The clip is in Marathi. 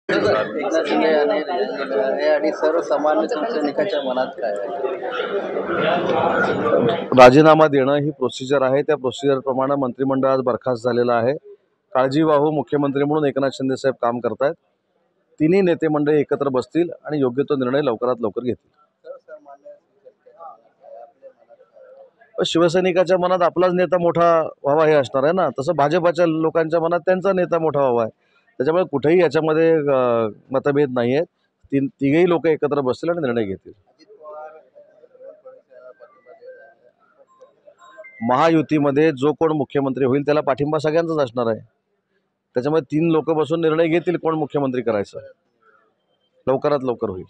एकनाथ शिंदे आणि सर्वसामान्य तुमच्या निकाच्या मनात काय आहे? राजीनामा देणं ही प्रोसिजर आहे. त्या प्रोसिजरप्रमाणे मंत्रिमंडळ आज बरखास्त झालेलं आहे. काळजीवाहू मुख्यमंत्री म्हणून एकनाथ शिंदे साहेब काम करतायत. तिन्ही नेते मंडळी एकत्र बसतील आणि योग्य तो निर्णय लवकरात लवकर घेतील. शिवसैनिकाच्या मनात आपलाच नेता मोठा व्हावा हे असणार आहे ना. तसं भाजपाच्या लोकांच्या मनात त्यांचा नेता मोठा व्हावा आहे. त्याच्यामुळे कुठेही याच्यामध्ये मतभेद नाही आहेत. तिघही लोक एकत्र बसतील आणि निर्णय घेतील. महायुतीमध्ये जो कोण मुख्यमंत्री होईल त्याला पाठिंबा सगळ्यांचाच असणार आहे. त्याच्यामुळे 3 लोक बसून निर्णय घेतील कोण मुख्यमंत्री करायचं. लवकरात लवकर होईल.